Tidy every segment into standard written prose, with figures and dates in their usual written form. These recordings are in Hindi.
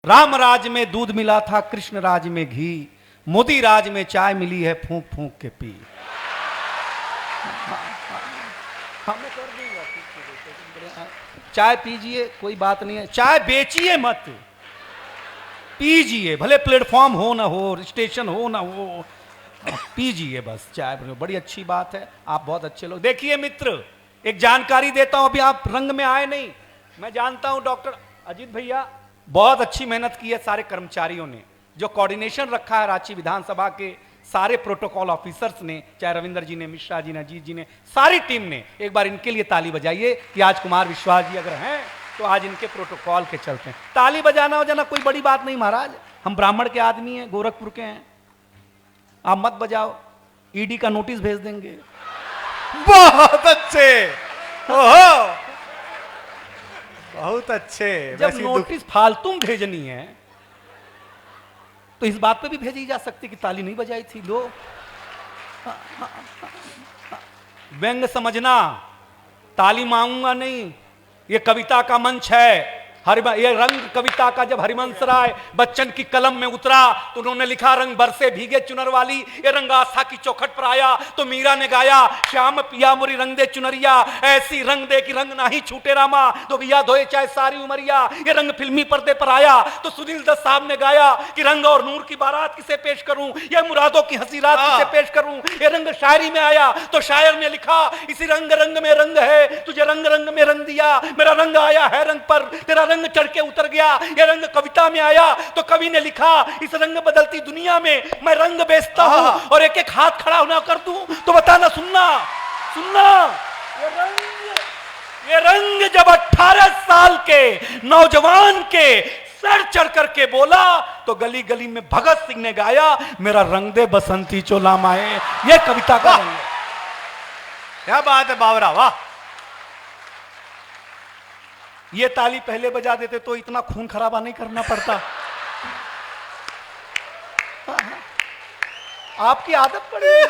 राम राज में दूध मिला था, कृष्ण राज में घी, मोदी राज में चाय मिली है फूंक फूंक के पी। मैं कर दूंगा, चाय पीजिए, कोई बात नहीं है, चाय बेचिए मत, पीजिए, भले प्लेटफॉर्म हो ना हो, स्टेशन हो ना हो, पीजिए बस चाय। बड़ी अच्छी बात है, आप बहुत अच्छे लोग। देखिए मित्र, एक जानकारी देता हूं, अभी आप रंग में आए नहीं, मैं जानता हूं डॉक्टर अजीत भैया बहुत अच्छी मेहनत की है, सारे कर्मचारियों ने जो कोऑर्डिनेशन रखा है रांची विधानसभा के सारे प्रोटोकॉल ऑफिसर्स ने, चाहे रविंदर जी ने, मिश्रा जी ने, अजीत जी ने, सारी टीम ने, एक बार इनके लिए ताली बजाइए कि आज कुमार विश्वास जी अगर हैं तो आज इनके प्रोटोकॉल के चलते हैं। ताली बजाना हो जाना कोई बड़ी बात नहीं महाराज, हम ब्राह्मण के आदमी हैं, गोरखपुर के हैं, आप मत बजाओ, ईडी का नोटिस भेज देंगे। बहुत अच्छे, ओहो बहुत अच्छे। जब नोटिस फालतू भेजनी है तो इस बात पे भी भेजी जा सकती कि ताली नहीं बजाई थी। लो व्यंग समझना, ताली मांगूंगा नहीं, ये कविता का मंच है। ये रंग कविता का जब हरिवंश राय बच्चन की कलम में उतरा तो उन्होंने लिखा, रंग बरसे भीगे चुनर वाली, ये रंग आस्था की चौखट पर आया तो मीरा ने गाया, श्याम पिया मुरी रंग दे चुनरिया, ऐसी रंग दे कि रंग नाही छूटे रामा, तो बिया धोए चाहे सारी उमरिया। ये रंग फिल्मी पर्दे पर आया तो सुनील दत्त साहब ने गाया कि रंग और नूर की बारात किसे पेश करूं, ये मुरादों की हंसी रात किसे पेश करूं। ये रंग शायरी में आया तो शायर ने लिखा, इसी रंग रंग में रंग है, तुझे रंग रंग में रंग दिया, मेरा रंग आया है रंग पर, तेरा रंग चढ़ के उतर गया। ये रंग कविता में आया तो कवि ने लिखा, इस रंग बदलती दुनिया में मैं रंग बेचता हूं और एक एक हाथ खड़ा ना कर दूं तो बताना, सुनना सुनना। ये रंग जब 18 साल के नौजवान के सर चढ़ करके बोला तो गली गली में भगत सिंह ने गाया, मेरा रंग दे बसंती चोला माए। ये कविता का रंग है। क्या बात है बावरा, वाह। ये ताली पहले बजा देते तो इतना खून खराबा नहीं करना पड़ता। आपकी आदत पड़ी है।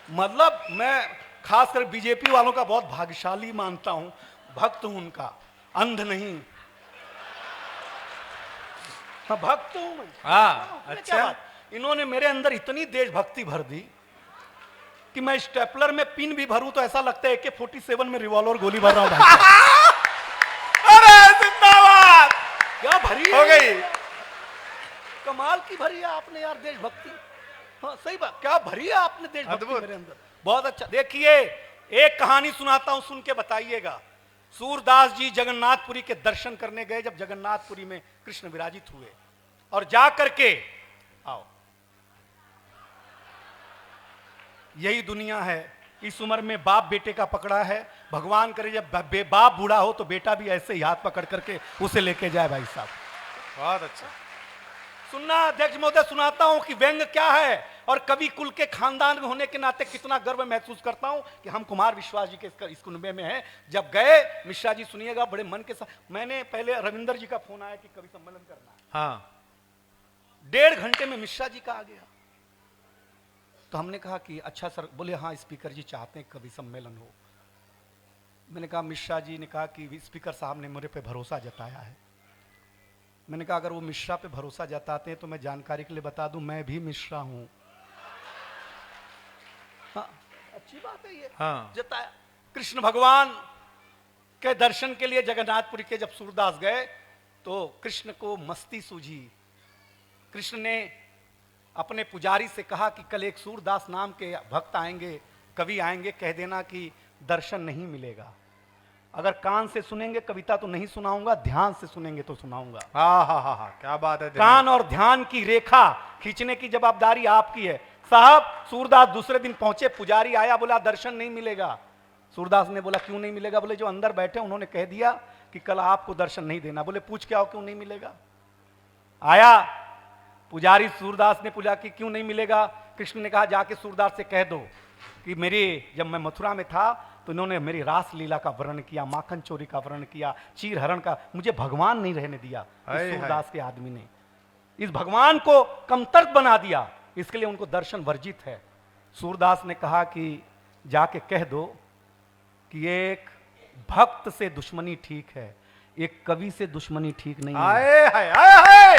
मतलब मैं खासकर बीजेपी वालों का बहुत भाग्यशाली मानता हूं, भक्त हूं उनका, अंध नहीं। हाँ, भक्त हूं मैं। हाँ अच्छा, इन्होंने मेरे अंदर इतनी देशभक्ति भर दी कि मैं स्टेपलर में पिन भी भरूं तो ऐसा लगता है AK-47 में रिवॉल्वर गोली भर रहा हूं भाई। अरे जिंदाबाद, क्या भरी हो गई, कमाल की भरी है आपने यार देशभक्ति। हाँ सही बात, क्या भरी है आपने देशभक्ति मेरे अंदर, बहुत अच्छा। देखिए एक कहानी सुनाता हूं, सुन के बताइएगा। सूरदास जी जगन्नाथपुरी के दर्शन करने गए, जब जगन्नाथपुरी में कृष्ण विराजित हुए और जा करके, आओ यही दुनिया है, इस उम्र में बाप बेटे का पकड़ा है, भगवान करे जब बाप बूढ़ा हो तो बेटा भी ऐसे ही हाथ पकड़ करके उसे लेके जाए। भाई साहब बहुत अच्छा। सुनना अध्यक्ष महोदय, सुनाता हूं कि व्यंग क्या है और कवि कुल के खानदान में होने के नाते कितना गर्व महसूस करता हूं कि हम कुमार विश्वास जी के इस कुनबे में हैं। जब गए, मिश्रा जी सुनिएगा बड़े मन के साथ, मैंने पहले रविंदर जी का फोन आया कि कवि सम्मेलन करना है, हाँ 1.5 घंटे में मिश्रा जी का आ गया। तो हमने कहा कि अच्छा सर, बोले हाँ स्पीकर जी चाहते हैं कवि सम्मेलन हो। मैंने कहा, मिश्रा जी ने कहा कि स्पीकर साहब ने मेरे पे भरोसा जताया है। मैंने कहा अगर वो मिश्रा पे भरोसा जताते हैं तो मैं जानकारी के लिए बता दूं, मैं भी मिश्रा हूं। हाँ, अच्छी बात है ये, हाँ जताया। कृष्ण भगवान के दर्शन के लिए जगन्नाथपुरी के जब सूरदास गए तो कृष्ण को मस्ती सूझी। कृष्ण ने अपने पुजारी से कहा कि कल एक सूरदास नाम के भक्त आएंगे, कवि आएंगे, कह देना कि दर्शन नहीं मिलेगा। अगर कान से सुनेंगे कविता तो नहीं सुनाऊंगा, ध्यान से सुनेंगे तो सुनाऊंगा। हाँ हाँ हाँ हाँ, क्या बात है। कान और ध्यान की रेखा खींचने की जवाबदारी आपकी है साहब। सूरदास दूसरे दिन पहुंचे, पुजारी आया, बोला दर्शन नहीं मिलेगा। सूरदास ने बोला क्यों नहीं मिलेगा? बोले जो अंदर बैठे उन्होंने कह दिया कि कल आपको दर्शन नहीं देना। बोले पूछ के आओ क्यों नहीं मिलेगा। आया पुजारी, सूरदास ने पूछा कि क्यों नहीं मिलेगा। कृष्ण ने कहा जाके सूरदास से कह दो कि जब मैं मथुरा में था तो इन्होंने मेरी रास लीला का वर्णन किया, माखन चोरी का वर्णन किया, चीर हरण का, मुझे भगवान नहीं रहने दिया। सूरदास के आदमी ने इस भगवान को कमतर्क बना दिया, इसके लिए उनको दर्शन वर्जित है। सूरदास ने कहा कि जाके कह दो कि एक भक्त से दुश्मनी ठीक है, एक कवि से दुश्मनी ठीक नहीं है। आए हाय आए हाय,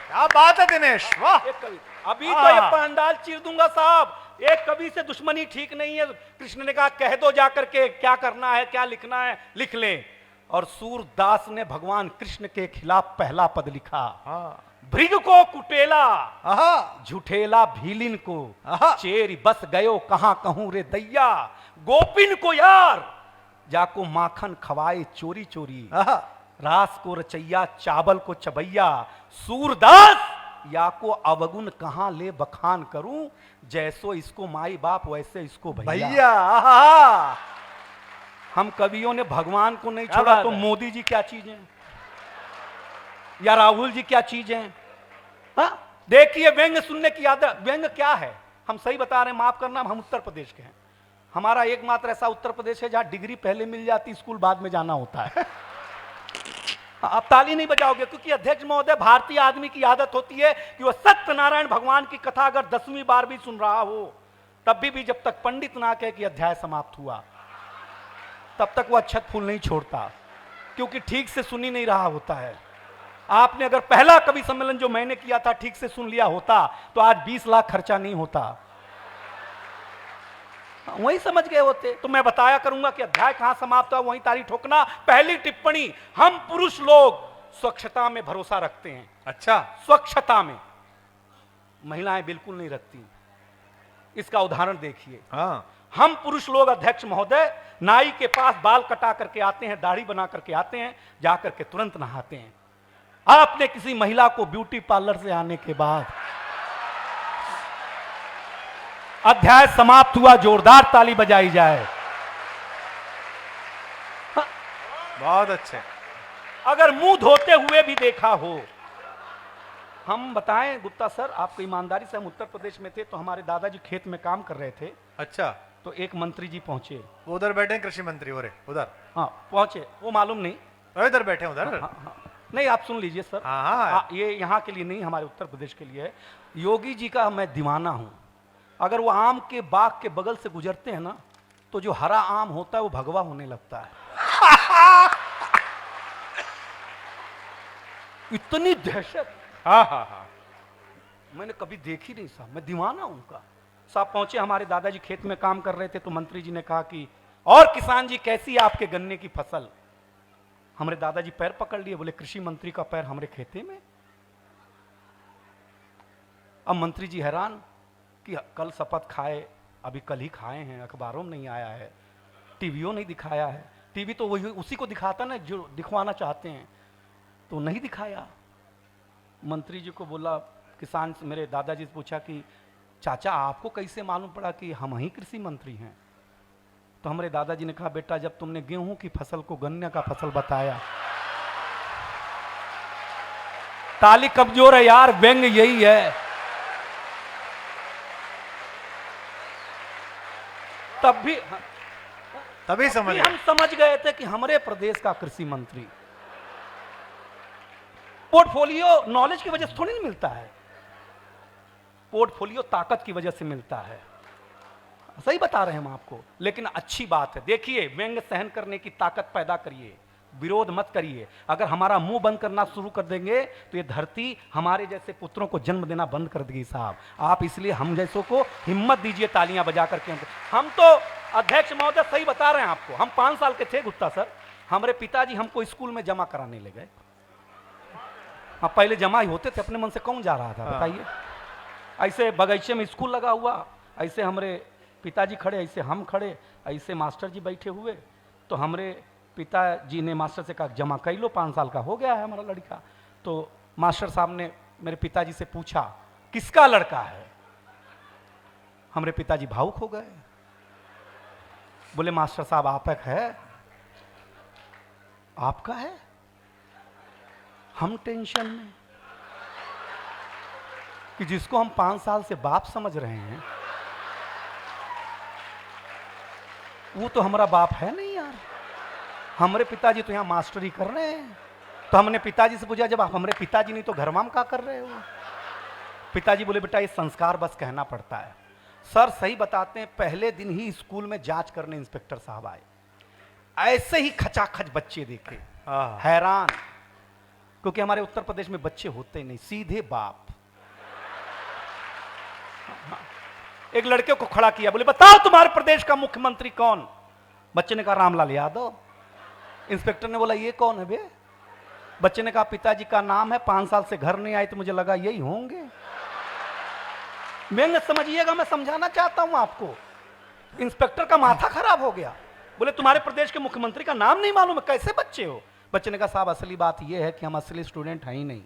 क्या बात है दिनेश, वाह। एक कवि, अभी तो ये पंडाल चीर दूंगा साहब। एक कवि से दुश्मनी ठीक नहीं है। कृष्ण ने कहा कह दो जाकर के क्या करना है, क्या लिखना है लिख ले। और सूरदास ने भगवान कृष्ण के खिलाफ पहला पद लिखा, हाँ भृग को कुटेला आहा, झुठेला भीलिन को, आहा। चेरी बस गयो कहां कहूं रे दैया, गोपिन को यार जाको माखन खवाए चोरी चोरी, आहा, रास को रचैया चावल को चबैया, सूरदास या को अवगुण कहां ले बखान करूं, जैसो इसको माई बाप वैसे इसको भैया। भैया आहा, हम कवियों ने भगवान को नहीं क्या छोड़ा बात तो है? मोदी जी क्या चीज हैं या राहुल जी क्या चीज हैं? हाँ? देखिए व्यंग सुनने की आदत, व्यंग क्या है हम सही बता रहे हैं, माफ करना हम उत्तर प्रदेश के हैं। हमारा एकमात्र ऐसा उत्तर प्रदेश है जहां डिग्री पहले मिल जाती, स्कूल बाद में जाना होता है। आप ताली नहीं बजाओगे क्योंकि अध्यक्ष महोदय, भारतीय आदमी की आदत होती है कि वह सत्यनारायण भगवान की कथा अगर 10वीं बार भी सुन रहा हो तब भी जब तक पंडित ना कहे कि अध्याय समाप्त हुआ तब तक वह अक्षत फूल नहीं छोड़ता, क्योंकि ठीक से सुन ही नहीं रहा होता है। आपने अगर पहला कवि सम्मेलन जो मैंने किया था ठीक से सुन लिया होता तो आज 20 लाख खर्चा नहीं होता, वही समझ गए होते। तो मैं बताया करूंगा कि अध्याय कहां समाप्त हुआ, वहीं ताली ठोकना। पहली टिप्पणी, हम पुरुष लोग स्वच्छता में भरोसा रखते हैं। अच्छा, स्वच्छता में महिलाएं बिल्कुल नहीं रखती। इसका उदाहरण देखिए, हाँ हम पुरुष लोग अध्यक्ष महोदय नाई के पास बाल कटा करके आते हैं, दाढ़ी बना करके आते हैं, जाकर के तुरंत नहाते हैं। आपने किसी महिला को ब्यूटी पार्लर से आने के बाद अध्याय समाप्त हुआ, जोरदार ताली बजाई जाए। बहुत अच्छे। अगर मुंह धोते हुए भी देखा हो, हम बताएं गुप्ता सर आपको ईमानदारी से, हम उत्तर प्रदेश में थे तो हमारे दादाजी खेत में काम कर रहे थे, अच्छा, तो एक मंत्री जी पहुंचे। वो उधर बैठे हैं कृषि मंत्री, हो रहे उधर, हाँ पहुंचे, वो मालूम नहीं। वो इधर बैठे हैं उधर। हाँ, हाँ, नहीं आप सुन लीजिए सर। हाँ, हाँ। ये यहाँ के लिए नहीं, हमारे उत्तर प्रदेश के लिए है। योगी जी का मैं दीवाना हूं। अगर वो आम के बाग के बगल से गुजरते हैं ना तो जो हरा आम होता है वो भगवा होने लगता है। इतनी दहशत, हाँ हाँ हाँ, मैंने कभी देखी नहीं साहब, मैं दीवाना हूं उनका। साहब पहुंचे, हमारे दादाजी खेत में काम कर रहे थे तो मंत्री जी ने कहा कि और किसान जी कैसी है आपके गन्ने की फसल। हमारे दादाजी पैर पकड़ लिए, बोले कृषि मंत्री का पैर हमारे खेते में। अब मंत्री जी हैरान कि कल शपथ खाए, अभी कल ही खाए हैं, अखबारों में नहीं आया है, टीवीओ नहीं दिखाया है। टीवी तो वही उसी को दिखाता ना जो दिखवाना चाहते हैं, तो नहीं दिखाया। मंत्री जी को बोला, किसान से मेरे दादाजी से पूछा कि चाचा आपको कैसे मालूम पड़ा कि हम ही कृषि मंत्री हैं? तो हमारे दादाजी ने कहा बेटा जब तुमने गेहूं की फसल को गन्ने का फसल बताया। ताली कमजोर है यार, व्यंग यही है। तब भी तभी समझ गए। हम समझ गए थे कि हमारे प्रदेश का कृषि मंत्री, पोर्टफोलियो नॉलेज की वजह से थोड़ी नहीं मिलता है, पोर्टफोलियो ताकत की वजह से मिलता है। सही बता रहे हैं हम आपको, लेकिन अच्छी बात है। देखिए व्यंग सहन करने की ताकत पैदा करिए, विरोध मत करिए। अगर हमारा मुंह बंद करना शुरू कर देंगे तो ये धरती हमारे जैसे पुत्रों को जन्म देना बंद कर देगी साहब। आप इसलिए हम जैसों को हिम्मत दीजिए, तालियां बजा करके। हम तो अध्यक्ष महोदय सही बता रहे हैं आपको, हम 5 साल के थे गुप्ता सर, हमारे पिताजी हमको स्कूल में जमा कराने ले गए। हाँ पहले जमा ही होते थे, अपने मन से कौन जा रहा था बताइए। ऐसे बगीचे में स्कूल लगा हुआ, ऐसे हमारे पिताजी खड़े, ऐसे हम खड़े, ऐसे मास्टर जी बैठे हुए। तो हमारे पिताजी ने मास्टर से कहा जमा कर लो, 5 साल का हो गया है हमारा लड़का। तो मास्टर साहब ने मेरे पिताजी से पूछा किसका लड़का है? हमारे पिताजी भावुक हो गए, बोले मास्टर साहब आपका है? आपका है? हम टेंशन में कि जिसको हम 5 साल से बाप समझ रहे हैं वो तो हमारा बाप है नहीं यार। हमारे पिताजी तो यहाँ मास्टरी कर रहे हैं। तो हमने पिताजी से पूछा जब आप हमारे पिताजी नहीं तो घर में क्या कर रहे हो? पिताजी बोले बेटा ये संस्कार बस कहना पड़ता है। सर सही बताते हैं, पहले दिन ही स्कूल में जांच करने इंस्पेक्टर साहब आए। ऐसे ही खचाखच बच्चे देखे, हाँ। हैरान, क्योंकि हमारे उत्तर प्रदेश में बच्चे होते नहीं, सीधे बाप। एक लड़के को खड़ा किया, बोले बताओ तुम्हारे प्रदेश का मुख्यमंत्री कौन? बच्चे ने कहा रामलाल यादव। इंस्पेक्टर ने बोला ये कौन है बे? बच्चे ने कहा पिताजी का नाम है, 5 साल से घर नहीं आए तो मुझे लगा यही होंगे। मैं समझिएगा, मैं समझाना चाहता हूं आपको। इंस्पेक्टर का माथा खराब हो गया, बोले तुम्हारे प्रदेश के मुख्यमंत्री का नाम नहीं मालूम है, कैसे बच्चे हो? बच्चे ने कहा साहब असली बात यह है कि हम असली स्टूडेंट हैं ही नहीं,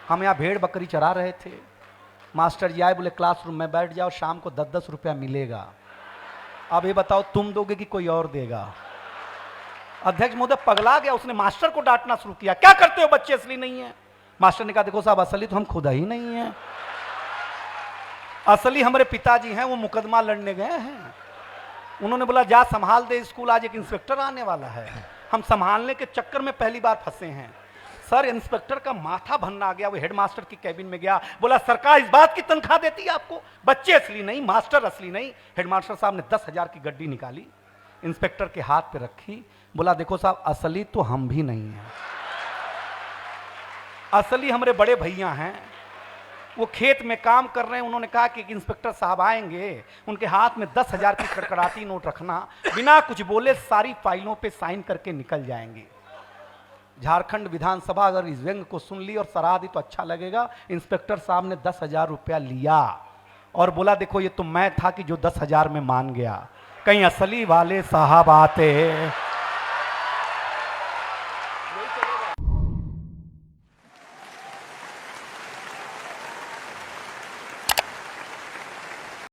हम यहाँ भेड़ बकरी चरा रहे थे। मास्टर जी आए, बोले क्लासरूम में बैठ जाओ, शाम को 10-10 रुपया मिलेगा। अब ये बताओ तुम दोगे कि कोई और देगा? अध्यक्ष महोदय पगला गया, उसने मास्टर को डांटना शुरू किया, क्या करते हो, बच्चे असली नहीं है। मास्टर ने कहा देखो साहब असली तो हम खुद ही नहीं है, असली हमारे पिताजी हैं, वो मुकदमा लड़ने गए हैं। उन्होंने बोला जा संभाल दे स्कूल, आज एक इंस्पेक्टर आने वाला है, हम संभालने के चक्कर में पहली बार फंसे हैं। सर इंस्पेक्टर का माथा भन्ना आ गया, वो हेडमास्टर की कैबिन में गया, बोला सरकार इस बात की तनख्वाह देती है आपको? बच्चे असली नहीं, मास्टर असली नहीं। हेडमास्टर साहब ने 10,000 की गड्डी निकाली, इंस्पेक्टर के हाथ पे रखी, बोला देखो साहब असली तो हम भी नहीं हैं, असली हमारे बड़े भैया हैं, वो खेत में काम कर रहे हैं। उन्होंने कहा कि इंस्पेक्टर साहब आएंगे, उनके हाथ में 10,000 की कड़कड़ाती नोट रखना, बिना कुछ बोले सारी फाइलों पे साइन करके निकल जाएंगे। झारखंड विधानसभा अगर इस व्यंग को सुन ली और सराह दी तो अच्छा लगेगा। इंस्पेक्टर साहब ने 10,000 रुपया लिया और बोला देखो ये तो मैं था कि जो 10,000 में मान गया, कहीं असली वाले साहब आते